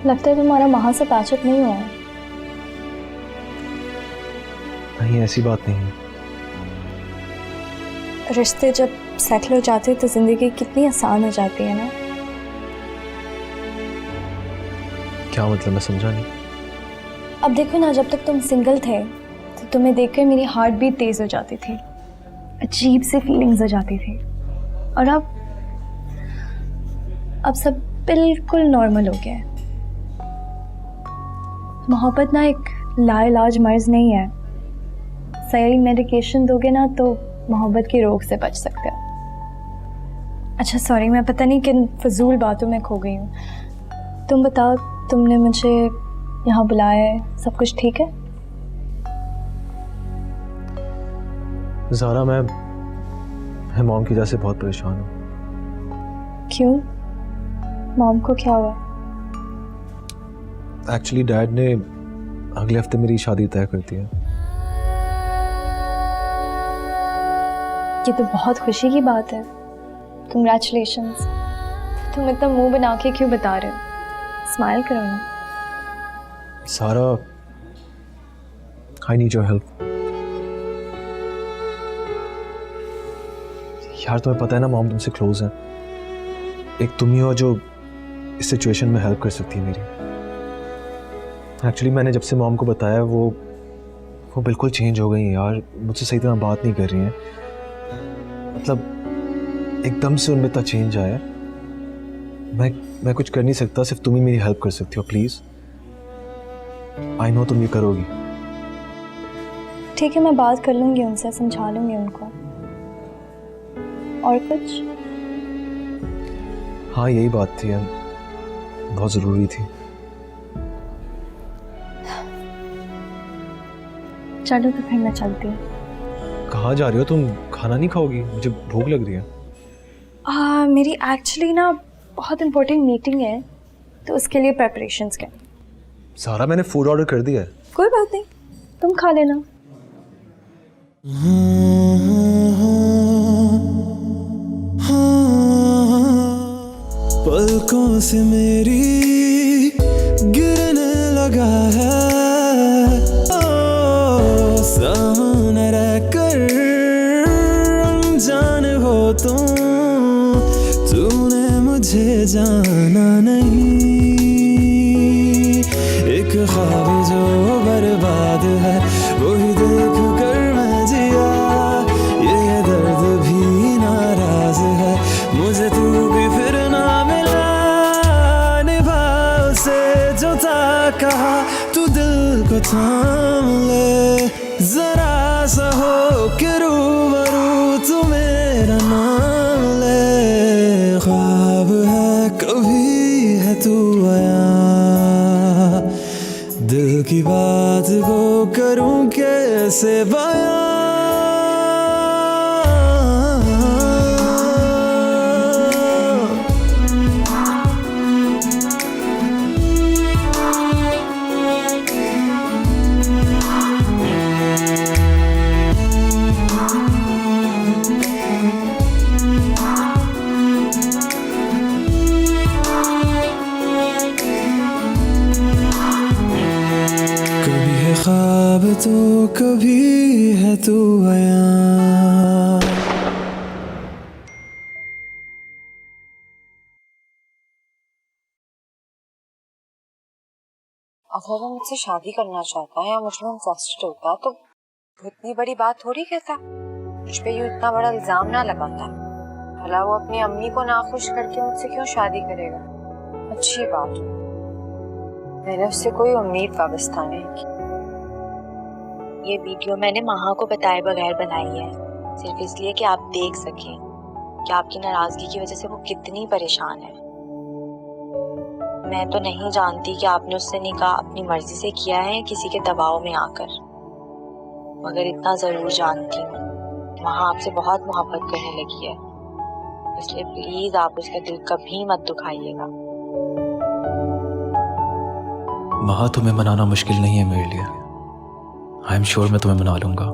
लगता है तुम्हारा वहां से पैचअप नहीं हुआ है। नहीं, ऐसी बात नहीं है। रिश्ते जब सेटल हो जाते हैं तो जिंदगी कितनी आसान हो जाती है ना। क्या मतलब, मैं समझा नहीं। अब देखो ना, जब तक तुम सिंगल थे तो तुम्हें देखकर मेरी हार्ट बीट तेज हो जाती थी, अजीब से फीलिंग्स हो जाती थी। और अब सब बिल्कुल नॉर्मल हो गया है। मोहब्बत ना एक लाइलाज मर्ज नहीं है। सही मेडिकेशन दोगे ना तो मोहब्बत के रोग से बच सकते हो। अच्छा सॉरी, मैं पता नहीं किन फजूल बातों में खो गई हूँ। तुम बताओ, तुमने मुझे यहाँ बुलाया है, सब कुछ ठीक है? ज़ारा, मैं मॉम की वजह से बहुत परेशान हूँ। क्यों? मॉम को क्या हुआ? एक्चुअली डैड ने अगले हफ्ते मेरी शादी तय कर दी है। ये तो बहुत खुशी की बात है। कंग्रेचुलेशंस। तुम इतना मुंह बना के क्यों बता रहे हो? स्माइल करो ना। सारा, आई नीड योर हेल्प। यार तुम्हें पता है ना, मॉम तुमसे क्लोज है। एक तुम ही हो जो इस सिचुएशन में हेल्प कर सकती है मेरी। एक्चुअली मैंने जब से मॉम को बताया, वो बिल्कुल चेंज हो गई हैं यार। मुझसे सही तरह बात नहीं कर रही हैं। मतलब एकदम से उनमें इतना चेंज आया। मैं कुछ कर नहीं सकता, सिर्फ तुम ही मेरी हेल्प कर सकती हो। प्लीज, आई नो तुम ये करोगी। ठीक है, मैं बात कर लूंगी उनसे, समझा लूंगी उनको। और कुछ? हाँ, यही बात थी, बहुत ज़रूरी थी। चलो तो फिर मैं चलती हूँ। कहाँ जा रही हो तुम? खाना नहीं खाओगी? मुझे भूख लग रही है। मेरी एक्चुअली ना बहुत इम्पोर्टेंट मीटिंग है, तो उसके लिए प्रेपरेशंस के। सारा, मैंने फूड ऑर्डर कर दिया है। कोई बात नहीं, तुम खा लेना। पलकों से मेरी गिरने लगा है, सामने रहकर अनजान हो तूने मुझे जाना नहीं। एक ख्वाब जो बर्बाद है वही देख कर मैं जिया, ये दर्द भी नाराज है, मुझे तू भी फिर ना मिला। निभा उसे जो था कहा, तू दिल को थाम ले, जरा सा हो के रूबरू तू मेरा नाम ले। ख्वाब है कभी है तू आया, दिल की बात को करूं कैसे बयां। कभी है ख्वाब तो कभी है तू आया। अगर वो मुझसे शादी करना चाहता है या मुझ में इंटरेस्टेड होता तो इतनी बड़ी बात थोड़ी कहता, मुझ पे यूं इतना बड़ा इल्जाम ना लगाता। भला वो अपनी अम्मी को नाखुश करके मुझसे क्यों शादी करेगा? अच्छी बात है, मैंने उससे कोई उम्मीद वाबस्ता नहीं की। ये वीडियो मैंने महा को बताए बगैर बनाई है, सिर्फ इसलिए कि आप देख सकें कि आपकी नाराजगी की वजह से वो कितनी परेशान है। मैं तो नहीं जानती कि आपने उससे निकाह अपनी मर्जी से किया है या किसी के दबाव में आकर, मगर इतना जरूर जानती हूँ महा आपसे बहुत मोहब्बत करने लगी है, इसलिए प्लीज आप उसका दिल कभी मत दुखाइएगा। महा, तुम्हें मनाना मुश्किल नहीं है मेरे लिए। आई एम श्योर मैं तुम्हें मना लूंगा।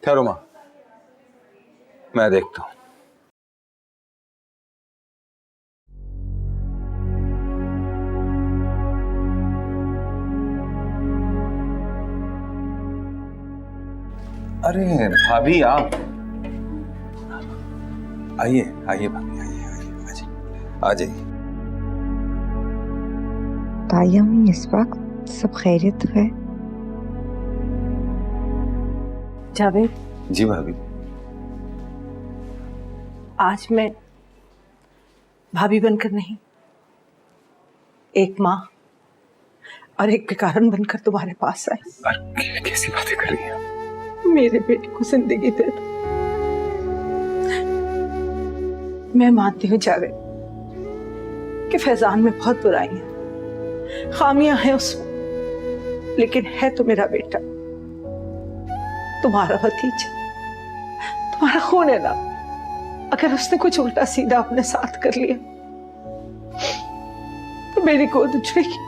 ठहरो माँ, मैं देखता हूं। अरे भाभी आप आइए आइए भाभी, आइए आ जाइए। ताया में इस वक्त सब खैरियत है? जावेद, जी भाभी। आज मैं भाभी बनकर नहीं, एक माँ और एक बेकारन बनकर तुम्हारे पास आई। अरे कैसी बातें कर रही हैं? मेरे बेटे को जिंदगी दे दो। मैं मानती हूँ जावेद कि फैजान में बहुत बुराई है, खामियां हैं उसमें, लेकिन है तो मेरा बेटा, तुम्हारा भतीजा, तुम्हारा खून है ना। अगर उसने कुछ उल्टा सीधा अपने साथ कर लिया तो मेरी गोद उछलेगी,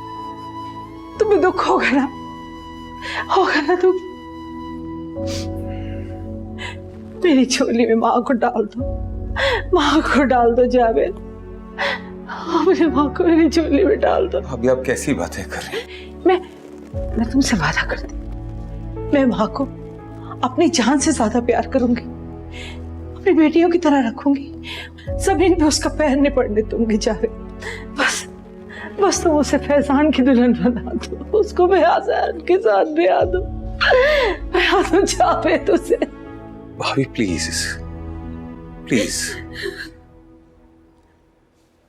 तुम्हें दुख होगा ना दुख। मेरी झोली में माँ को डाल दो, माँ को डाल दो जावेद, अपने माँ को मेरी झोली में डाल दो। अभी आप कैसी बातें कर रही हैं? मैं तुमसे वादा करती, मैं माँ को अपनी जान से ज्यादा प्यार करूंगी, अपनी बेटियों की तरह रखूंगी, जमीन पे उसका पैर नहीं पड़ने दूंगी जावेद। बस तुम उसे फैजान की दुल्हन बना दो, उसको फैजान के साथ ब्याह दो, ब्याह दो जावेद उसे। भाभी प्लीज प्लीज,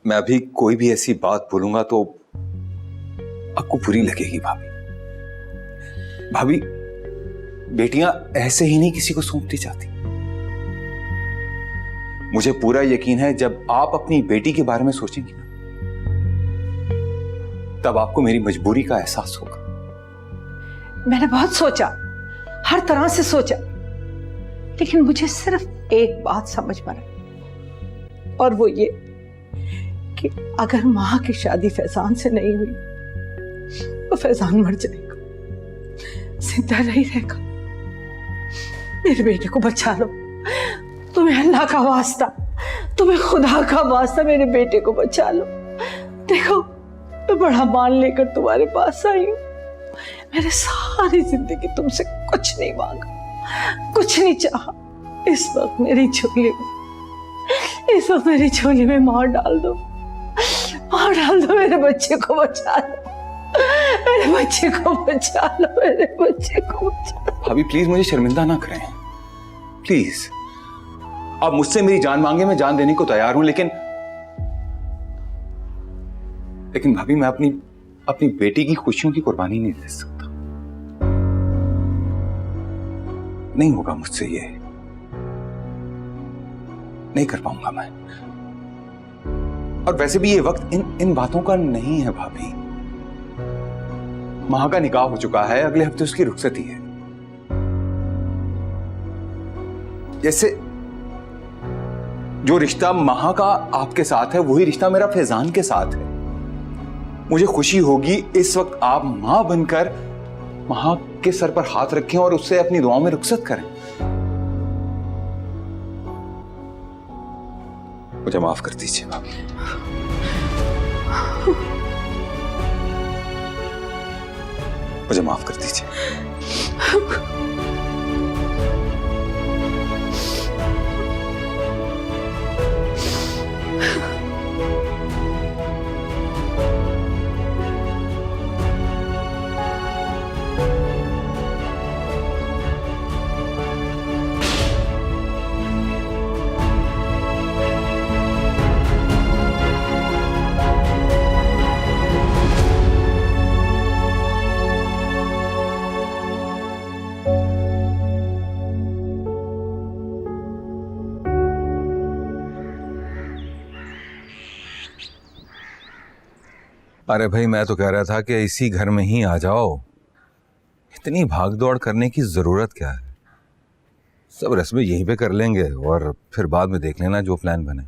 मैं अभी कोई भी ऐसी बात बोलूंगा तो आपको बुरी लगेगी भाभी। भाभी, बेटियां ऐसे ही नहीं किसी को सौंपती जाती। मुझे पूरा यकीन है जब आप अपनी बेटी के बारे में सोचेंगी ना, तब आपको मेरी मजबूरी का एहसास होगा। मैंने बहुत सोचा, हर तरह से सोचा, लेकिन मुझे सिर्फ एक बात समझ में आई, और वो ये कि अगर माँ की शादी फैजान से नहीं हुई तो फैजान मर जाएगा, जिंदा नहीं रहेगा। मेरे बेटे को बचा लो, तुम्हें अल्लाह का वास्ता, तुम्हें खुदा का वास्ता, मेरे बेटे को बचा लो। देखो, मैं बड़ा मान लेकर तुम्हारे पास आई हूँ। मैंने सारी जिंदगी तुमसे कुछ नहीं मांगा, कुछ नहीं चाहा। इस वक्त मेरी झोली में मार डाल दो, मार डाल दो, मेरे बच्चे को बचा लो, मेरे बच्चे को बचा लो, मेरे बच्चे को बचा लो। भाभी प्लीज मुझे शर्मिंदा ना करें, प्लीज। आप मुझसे मेरी जान मांगे, मैं जान देने को तैयार हूं, लेकिन भाभी मैं अपनी बेटी की खुशियों की कुर्बानी नहीं दे सकता। नहीं होगा मुझसे, ये नहीं कर पाऊंगा मैं। और वैसे भी ये वक्त इन बातों का नहीं है भाभी। मां का निकाह हो चुका है, अगले हफ्ते उसकी रुखसती है। जैसे जो रिश्ता मां का आपके साथ है, वही रिश्ता मेरा फैजान के साथ है। मुझे खुशी होगी इस वक्त आप मां बनकर मां के सर पर हाथ रखें और उससे अपनी दुआओं में रुखसत करें। मुझे माफ कर दीजिए भाभी। मुझे माफ कर दीजिए। अरे भाई, मैं तो कह रहा था कि इसी घर में ही आ जाओ। इतनी भाग दौड़ करने की जरूरत क्या है? सब रस्में यहीं पे कर लेंगे और फिर बाद में देख लेना जो प्लान बने।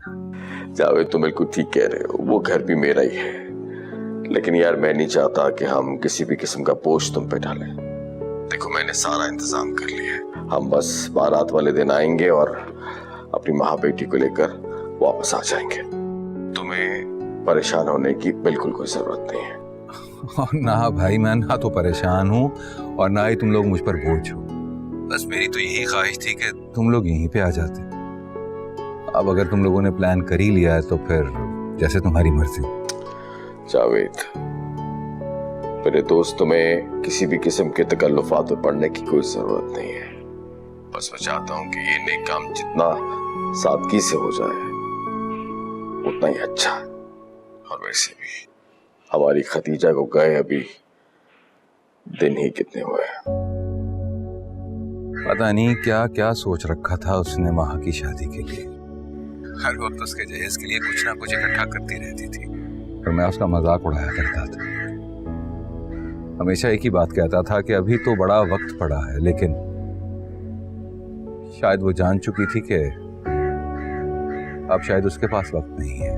जावेद, तुम बिल्कुल ठीक कह रहे हो, वो घर भी मेरा ही है, लेकिन यार मैं नहीं चाहता कि हम किसी भी किस्म का बोझ तुम पे डालें। देखो, मैंने सारा इंतजाम कर लिया है, हम बस बारात वाले दिन आएंगे और अपनी महा बेटी को लेकर वापस आ जाएंगे। तुम्हें परेशान होने की बिल्कुल कोई जरूरत नहीं है। और ना भाई, मैं ना तो परेशान हूँ और ना ही तुम लोग मुझ पर बोझ हो। बस मेरी तो यही ख्वाहिश थी कि तुम लोग यहीं पे आ जाते। अब अगर तुम लोगों ने प्लान कर ही लिया है तो फिर जैसे तुम्हारी मर्जी। जावेद, मेरे दोस्त, तुम्हें किसी भी किस्म के तकल्लुफात में पड़ने की कोई जरूरत नहीं है। बस मैं चाहता हूँ कि ये नेक काम जितना सादगी से हो जाए उतना ही अच्छा है। और वैसे भी हमारी खतीजा को गए अभी दिन ही कितने हुए। पता नहीं क्या क्या सोच रखा था उसने महा की शादी के लिए। हर वक्त उसके जहेज के लिए कुछ ना कुछ इकट्ठा करती रहती थी और मैं उसका मजाक उड़ाया करता था। हमेशा एक ही बात कहता था कि अभी तो बड़ा वक्त पड़ा है, लेकिन शायद वो जान चुकी थी कि अब शायद उसके पास वक्त नहीं है,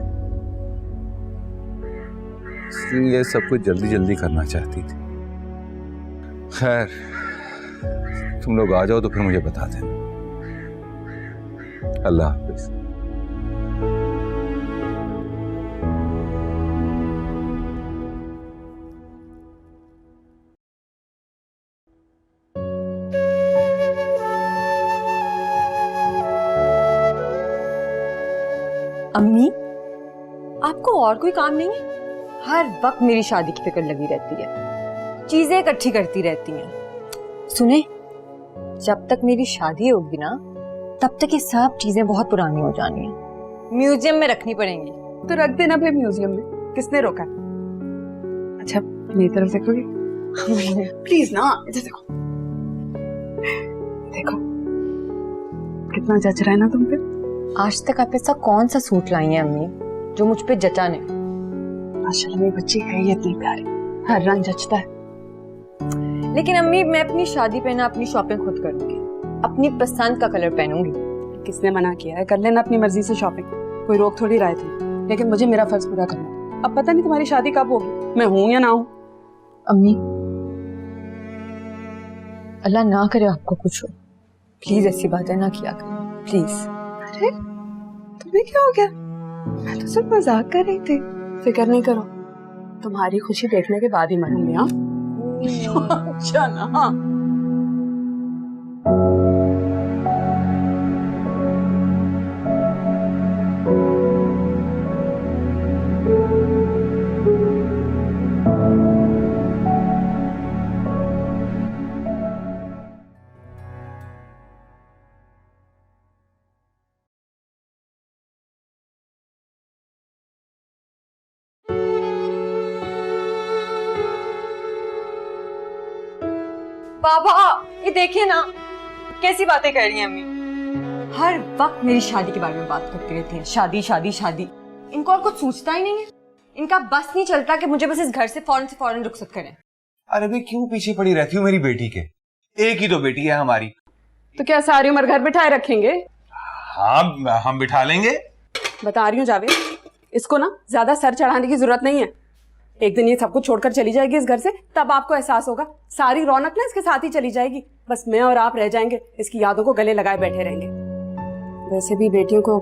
इसलिए सब कुछ जल्दी जल्दी करना चाहती थी। खैर, तुम लोग आ जाओ तो फिर मुझे बता देना। अल्लाह हाफिज। अम्मी, आपको और कोई काम नहीं है? हर वक्त मेरी शादी की फिक्र लगी रहती है, चीजें इकट्ठी करती रहती हैं। सुने, जब तक मेरी शादी होगी ना तब तक ये सब चीजें बहुत पुरानी हो जानी है, म्यूजियम में रखनी पड़ेंगी। तो रख देना फिर म्यूजियम में, किसने रोका? अच्छा मेरी तरफ देखोगे? प्लीज ना, इधर देखो। देखो कितना जच रहा है ना तुम पे। आज तक आप ऐसा कौन सा सूट लाई हैं अम्मी जो मुझ पे जचा नहीं? माशाल्लाह मेरी बच्ची है ये इतनी प्यारी, हर रंग जचता है। लेकिन अम्मी, मैं अपनी शादी पे ना अपनी शॉपिंग खुद करूंगी, अपनी पसंद का कलर पहनूंगी। किसने मना किया है? कर लेना अपनी मर्जी से शॉपिंग, कोई रोक थोड़ी रहा थी। लेकिन मुझे मेरा फर्ज पूरा करना। अब पता नहीं तुम्हारी शादी कब होगी, मैं हूं या ना हूं। अम्मी, अल्लाह ना करे आपको कुछ हो, प्लीज ऐसी बातें ना किया करें, प्लीज। अरे तुम्हें क्या हो गया? मैं तो सिर्फ मजाक कर रही थी। फिक्र नहीं करो, तुम्हारी खुशी देखने के बाद ही मरूंगी। हाँ अच्छा ना। बाबा, ये देखिए ना कैसी बातें कर रही हैं अम्मी। हर वक्त मेरी शादी के बारे में बात करती रहती हैं, शादी शादी शादी। इनको और कुछ सोचता ही नहीं है, इनका बस नहीं चलता कि मुझे बस इस घर से फौरन रुखसत करें। अरे भाई, क्यों पीछे पड़ी रहती हो मेरी बेटी के? एक ही तो बेटी है हमारी। तो क्या सारी उम्र घर बिठाए रखेंगे? हाँ, हम बिठा लेंगे। बता रही हूँ जावेद, इसको ना ज्यादा सर चढ़ाने की जरूरत नहीं है। एक दिन ये सब कुछ छोड़कर चली जाएगी इस घर से, तब आपको एहसास होगा सारी रौनक ना इसके साथ ही चली जाएगी। बस मैं और आप रह जाएंगे, इसकी यादों को गले लगाए बैठे रहेंगे। वैसे भी बेटियों को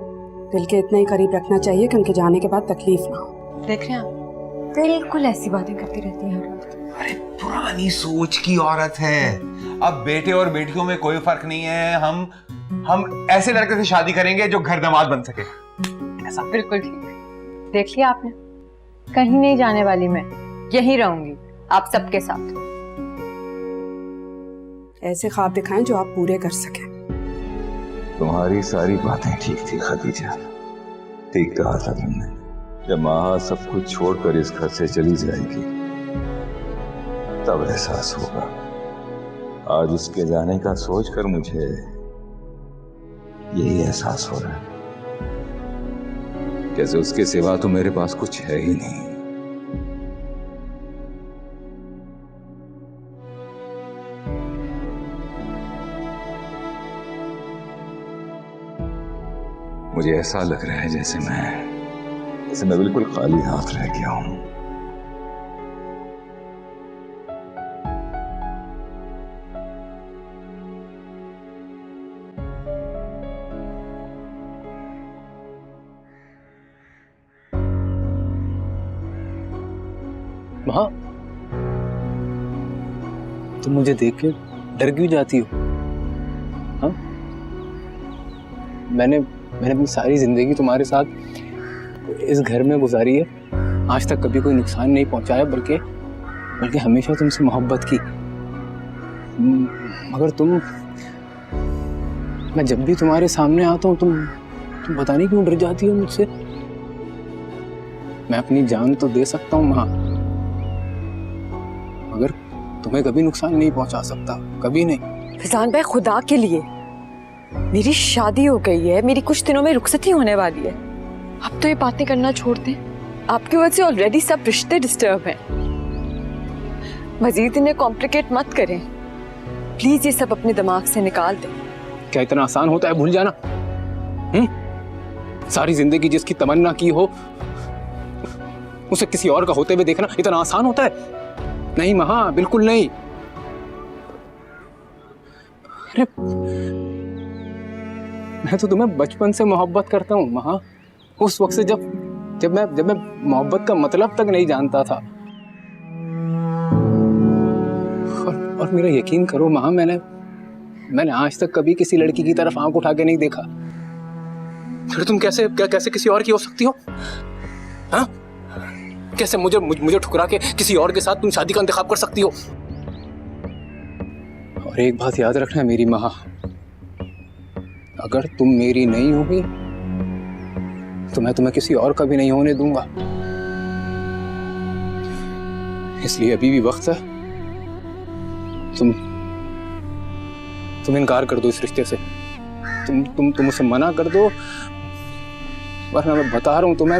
दिल के इतना ही करीब रखना चाहिए कि उनके जाने के बाद तकलीफ ना हो। देख रहे हैं, बिल्कुल ऐसी बातें करती रहती हैं। अरे पुरानी सोच की औरत है, अब बेटे और बेटियों में कोई फर्क नहीं है। हम ऐसे लड़के से शादी करेंगे जो घर दामाद बन सके। ऐसा बिल्कुल ठीक। देख लिया आपने, कहीं नहीं जाने वाली मैं, यहीं रहूंगी आप सबके साथ। ऐसे ख्वाब दिखाएं जो आप पूरे कर सकें। तुम्हारी सारी बातें ठीक थी खदीजा, ठीक कहा था तुमने। जब महा सब कुछ छोड़कर इस घर से चली जाएगी तब एहसास होगा। आज उसके जाने का सोचकर मुझे यही एहसास हो रहा है, जैसे उसके सिवा तो मेरे पास कुछ है ही नहीं। मुझे ऐसा लग रहा है जैसे मैं बिल्कुल खाली हाथ रह गया हूं। माँ, तुम मुझे देख के डर क्यों जाती हो? हाँ, मैंने अपनी सारी जिंदगी तुम्हारे साथ इस घर में गुजारी है, आज तक कभी कोई नुकसान नहीं पहुंचाया, बल्कि हमेशा तुमसे मोहब्बत की। मगर मैं जब भी तुम्हारे सामने आता हूँ तुम पता नहीं क्यों डर जाती हो मुझसे। मैं अपनी जान तो दे सकता हूँ माँ, मगर तुम्हें कभी नुकसान नहीं पहुंचा सकता, कभी नहीं। फैजान भाई, खुदा के लिए, मेरी शादी हो गई है, मेरी कुछ दिनों में रुखसती होने वाली है। अब तो ये बातें करना छोड़ दें। आपकी वजह से ऑलरेडी सब रिश्ते डिस्टर्ब हैं। मजीद इन्हें कॉम्प्लिकेट मत करें प्लीज, ये सब अपने दिमाग से निकाल दें। क्या इतना आसान होता है भूल जाना? सारी जिंदगी जिसकी तमन्ना की हो उसे किसी और का होते हुए देखना इतना आसान होता है? नहीं महा, बिल्कुल नहीं। अरे मैं तो तुम्हें बचपन से मोहब्बत करता हूँ महा, उस वक्त से जब मैं मोहब्बत का मतलब तक नहीं जानता था। और मेरा यकीन करो महा, मैंने आज तक कभी किसी लड़की की तरफ आंख उठा के नहीं देखा। फिर तुम कैसे किसी और की हो सकती हो? हाँ, कैसे मुझे ठुकरा के किसी और के साथ तुम शादी का इंतखाब कर सकती हो? और एक बात याद रखना मेरी महा, अगर तुम मेरी नहीं होगी तो मैं तुम्हें किसी और का भी नहीं होने दूंगा। इसलिए अभी भी वक्त है, तुम इनकार कर दो इस रिश्ते से। तुम उसे मना कर दो, वरना मैं बता रहा हूं तुम्हें,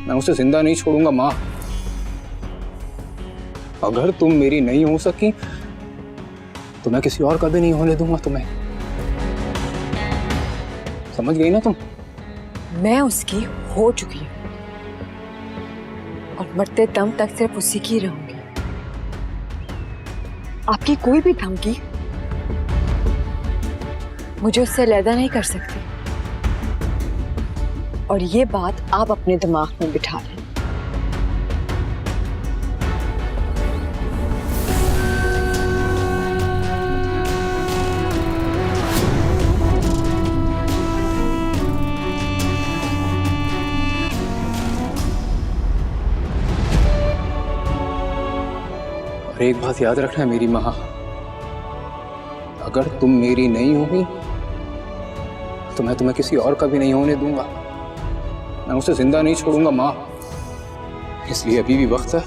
मैं उसे जिंदा नहीं छोड़ूंगा माँ। अगर तुम मेरी नहीं हो सकी तो मैं किसी और का भी नहीं होने दूंगा तुम्हें। समझ गई ना तुम? मैं उसकी हो चुकी हूँ और मरते दम तक सिर्फ उसी की रहूंगी। आपकी कोई भी धमकी मुझे उससे अलग नहीं कर सकती, और ये बात आप अपने दिमाग में बिठा लें। और एक बात याद रखना मेरी माँ, अगर तुम मेरी नहीं होगी तो मैं तुम्हें किसी और का भी नहीं होने दूंगा। मैं उसे जिंदा नहीं छोड़ूंगा माँ। इसलिए अभी भी वक्त है।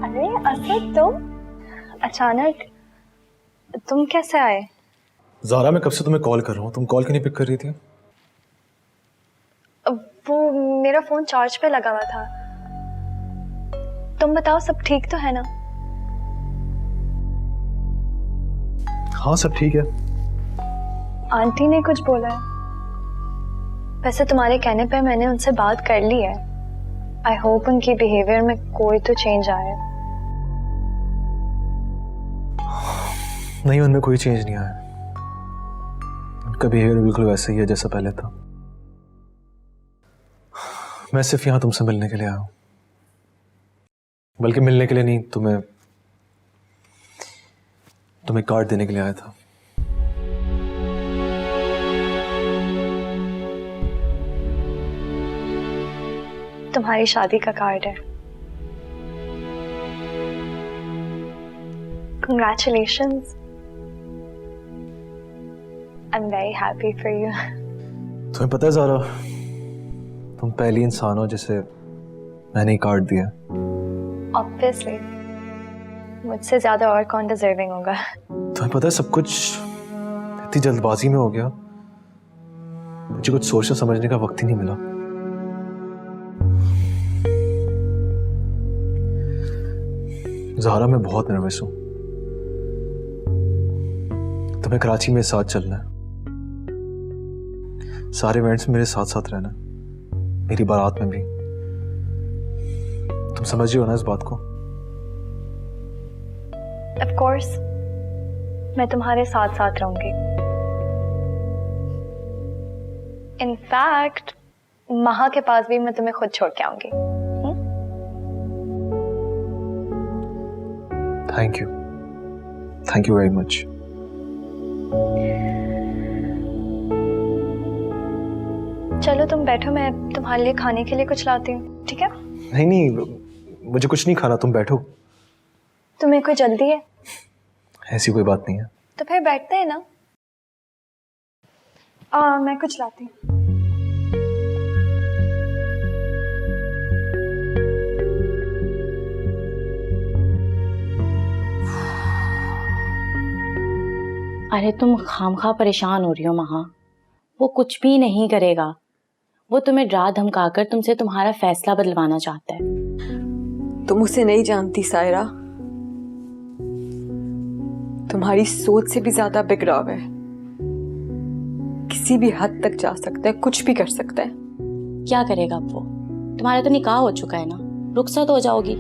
अरे असद, तुम अचानक तुम कैसे आए? ज़ारा, मैं कब से तुम्हें कॉल कर रहा हूँ, तुम कॉल क्यों नहीं पिक कर रही थी? वो मेरा फोन चार्ज पे लगा हुआ था। तुम बताओ, सब ठीक तो है ना? हाँ, सब ठीक है। आंटी ने कुछ बोला है? वैसे तुम्हारे कहने पे मैंने उनसे बात कर ली है। आई होप उनकी बिहेवियर में कोई तो चेंज आए। नहीं, उनमें कोई चेंज नहीं आया। उनका बिहेवियर बिल्कुल वैसे ही है जैसा पहले था। मैं सिर्फ यहाँ तुमसे मिलने के लिए आया हूँ, बल्कि मिलने के लिए नहीं, तुम्हें कार्ड देने के लिए आया था। तुम्हारी शादी का कार्ड है। Congratulations. I'm very happy for you. तुम्हें पता है ज़ारा, तुम पहली इंसान हो जिसे मैंने कार्ड दिया। Obviously, मुझसे ज्यादा और कौन डिजर्विंग होगा? तुम्हें पता है, सब कुछ इतनी जल्दबाजी में हो गया, मुझे कुछ सोचने समझने का वक्त ही नहीं मिला। ज़ारा, मैं बहुत नर्वस हूँ। तुम्हें कराची में साथ चलना है, सारे इवेंट्स में मेरे साथ साथ रहना, मेरी बारात में भी। तुम समझ रही हो ना इस बात को? ऑफ कोर्स, मैं तुम्हारे साथ साथ रहूंगी। इनफैक्ट महा के पास भी मैं तुम्हें खुद छोड़ के आऊंगी। Thank you very much. चलो तुम बैठो, मैं तुम्हारे लिए खाने के लिए कुछ लाती हूँ, ठीक है? नहीं, मुझे कुछ नहीं खाना, तुम बैठो। तुम्हें कोई जल्दी है? ऐसी कोई बात नहीं है। तो फिर बैठते हैं ना। मैं कुछ लाती हूँ। अरे तुम खामखा परेशान हो रही हो महा। वो कुछ भी नहीं करेगा। वो तुम्हें डरा धमकाकर तुमसे तुम्हारा फैसला बदलवाना चाहता है। तुम उसे नहीं जानती सायरा। तुम्हारी सोच से भी ज्यादा बिगड़ाव है। किसी भी हद तक जा सकता है, कुछ भी कर सकता है। क्या करेगा अब वो? तुम्हारा तो निकाह हो चुका है ना, रुखसत हो जाओगी।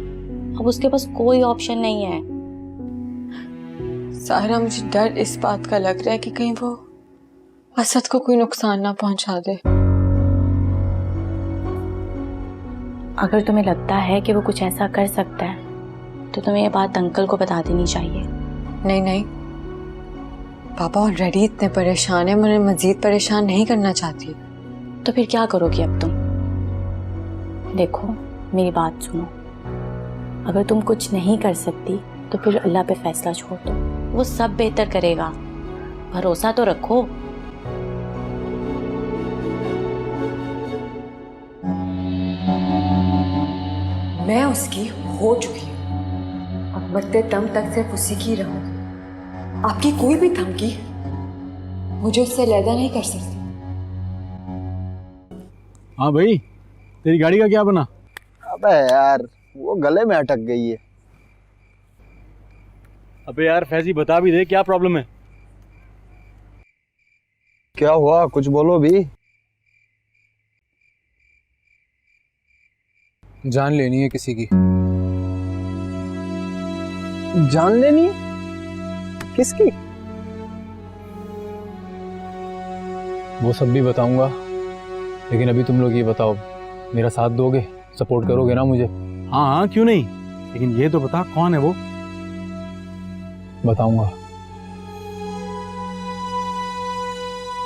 अब उसके पास कोई ऑप्शन नहीं है। सायरा, मुझे डर इस बात का लग रहा है कि कहीं वो असद को कोई नुकसान ना पहुंचा दे। अगर तुम्हें लगता है कि वो कुछ ऐसा कर सकता है तो तुम्हें ये बात अंकल को बता देनी चाहिए। नहीं, पापा ऑलरेडी इतने परेशान है, मुझे मजीद परेशान नहीं करना चाहती। तो फिर क्या करोगी अब तुम? देखो मेरी बात सुनो, अगर तुम कुछ नहीं कर सकती तो फिर अल्लाह पे फैसला छोड़ दो, वो सब बेहतर करेगा। भरोसा तो रखो। मैं उसकी हो चुकी हूँ, अब मरते दम तक सिर्फ उसी की रहूंगी। आपकी कोई भी धमकी मुझे उससे अलहदा नहीं कर सकती। हाँ भाई, तेरी गाड़ी का क्या बना? अबे यार, वो गले में अटक गई है। अबे यार फैजी, बता भी दे क्या प्रॉब्लम है। क्या हुआ, कुछ बोलो भी। जान लेनी है किसी की। जान लेनी? किसकी? वो सब भी बताऊंगा, लेकिन अभी तुम लोग ये बताओ, मेरा साथ दोगे, सपोर्ट करोगे ना मुझे? हाँ, क्यों नहीं, लेकिन ये तो बता कौन है वो। बताऊंगा।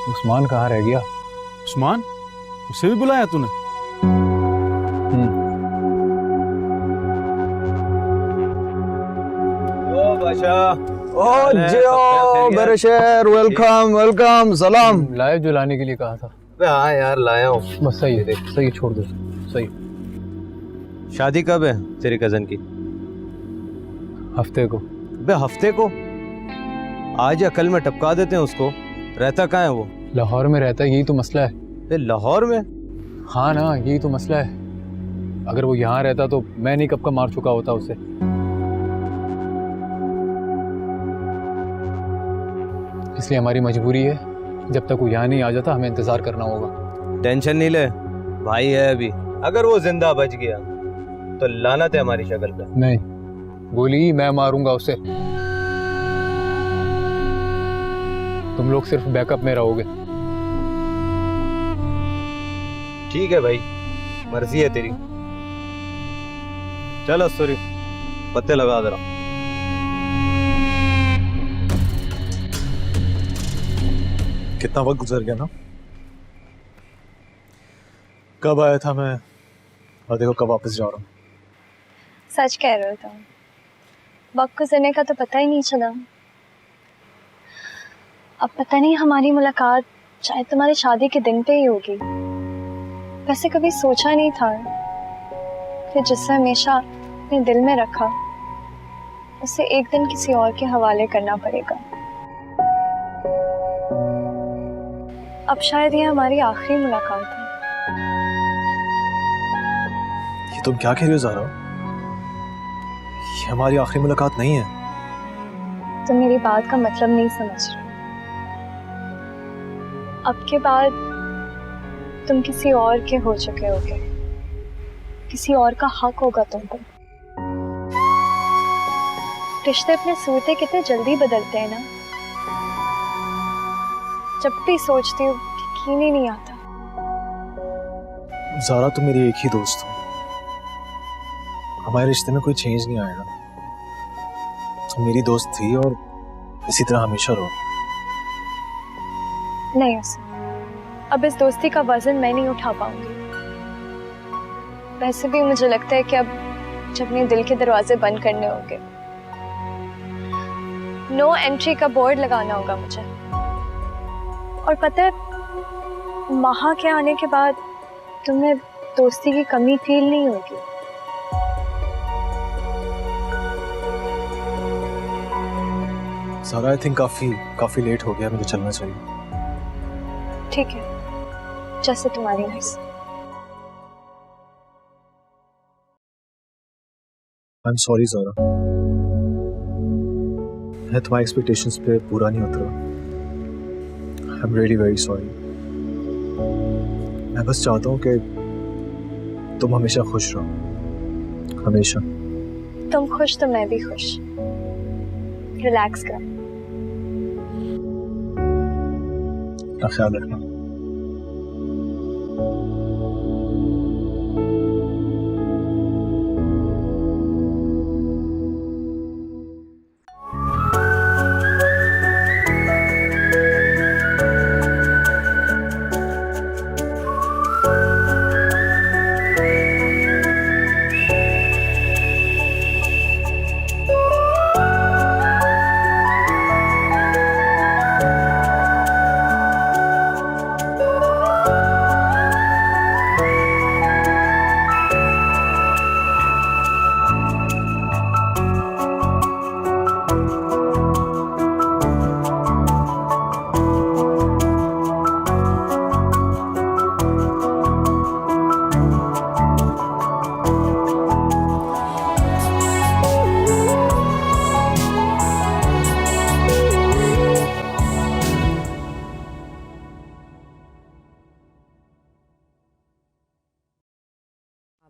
उस्मान कहाँ रह गया? उस्मान? उसे भी बुलाया तूने? ओ बादशाह, ओ जियो मेरे शेर, वेलकम, सलाम। लाइव जो लाने के लिए कहा था। हाँ यार, लाया हूँ। बस सही है, सही छोड़ दो, सही। शादी कब है तेरी कजन की? हफ्ते को। बे हफ्ते को? आज या कल में टपका देते हैं उसको। रहता कहाँ है वो? लाहौर में रहता है, यही तो मसला है। लाहौर में? हाँ ना, यही तो मसला है। अगर वो यहाँ रहता तो मैं नहीं कब का मार चुका होता उसे। इसलिए हमारी मजबूरी है, जब तक वो यहाँ नहीं आ जाता हमें इंतजार करना होगा। टेंशन नहीं ले, भाई है अभी। अगर वो जिंदा बच गया तो लानत है हमारी शक्ल पे। नहीं, गोली मैं मारूंगा उसे। तुम लोग सिर्फ बैकअप में रहोगे। ठीक है भाई, मर्जी है तेरी। चलो सॉरी, पत्ते लगा दे रहा। कितना वक्त गुजर गया ना। कब आया था मैं और देखो कब वापस जा रहा हूँ। सच कह रहे हो तुम, वक्त गुजरने का तो पता ही नहीं चला। अब पता नहीं हमारी मुलाकात शायद तुम्हारी शादी के दिन पे ही होगी। वैसे कभी सोचा नहीं था कि जिसे हमेशा अपने दिल में रखा उसे एक दिन किसी और के हवाले करना पड़ेगा। अब शायद ये हमारी आखिरी मुलाकात है। ये तुम क्या कह रहे हो ज़ारा? ये हमारी आखिरी मुलाकात नहीं है। तुम मेरी बात का मतलब नहीं समझ रहे। अब के बाद तुम किसी और के हो चुके होगे, किसी और का हक होगा तुम पर। रिश्ते अपने सूरतें कितने जल्दी बदलते हैं ना। जब भी सोचती हूँ यकीन ही नहीं आता। ज़ारा तुम मेरी एक ही दोस्त हो, हमारे रिश्ते में कोई चेंज नहीं आएगा। तुम मेरी दोस्त थी और इसी तरह हमेशा रहो। नहीं उसे, अब इस दोस्ती का वजन मैं नहीं उठा पाऊंगी। वैसे भी मुझे लगता है कि अब जब अपने दिल के दरवाजे बंद करने होंगे, नो एंट्री का बोर्ड लगाना होगा मुझे। और पता है, महा के आने के बाद तुम्हें दोस्ती की कमी फील नहीं होगी। ज़ारा आई थिंक काफी लेट हो गया, मुझे चलना चाहिए। ठीक है, जैसे तुम्हारी मर्जी। आई एम सॉरी ज़ारा, मैं तुम्हारी एक्सपेक्टेशंस पे पूरा नहीं उतरा। I am really very sorry. मैं बस चाहता हूँ कि तुम हमेशा खुश रहो, हमेशा। तुम खुश तो मैं भी खुश। रिलैक्स कर, अपना ख्याल रखना।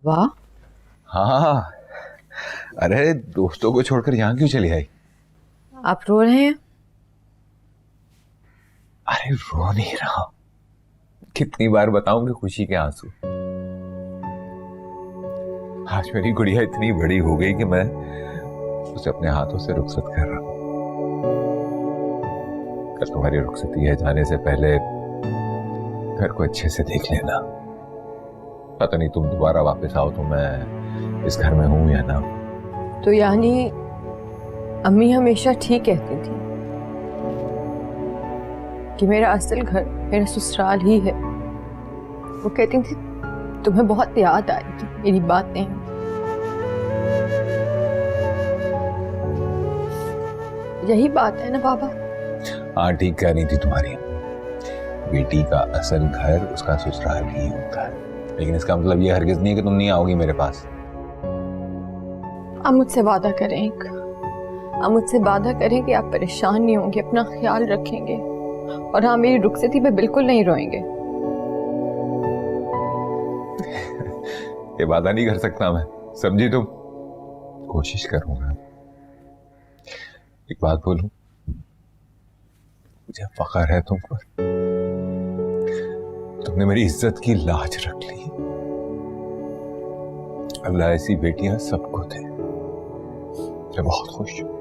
वाह। हाँ, अरे दोस्तों को छोड़कर यहाँ क्यों चली आई? आप रो रहे हैं? अरे रो नहीं रहा, कितनी बार बताऊंगी खुशी के आंसू। आज मेरी गुड़िया इतनी बड़ी हो गई कि मैं उसे अपने हाथों से रुखसत कर रहा हूं। कल तुम्हारी रुखसती है, जाने से पहले घर को अच्छे से देख लेना। पता नहीं तुम दोबारा वापस आओ तो मैं इस घर में हूं या ना। तो यानी अम्मी हमेशा ठीक कहती थी कि मेरा असल घर मेरा ससुराल ही है। वो कहती थी तुम्हें बहुत याद आई थी मेरी बातें। यही बात है ना बाबा? हाँ ठीक कह रही थी तुम्हारी। बेटी का असल घर उसका ससुराल ही होता है, लेकिन इसका मतलब ये हरगिज नहीं है कि तुम नहीं आओगी मेरे पास। आप मुझसे वादा करें, आप मुझसे वादा करें कि आप परेशान नहीं होंगे, अपना ख्याल रखेंगे और हाँ मेरी रुखसती पे बिल्कुल नहीं रोएंगे। ये वादा नहीं कर सकता मैं, समझी तुम? कोशिश करूंगा। एक बात बोलूं, मुझे फख्र है तुम पर। तुमने मेरी इज्जत की लाज रख ली। अल्लाह ऐसी बेटियां सबको दे। मैं बहुत खुश हूं।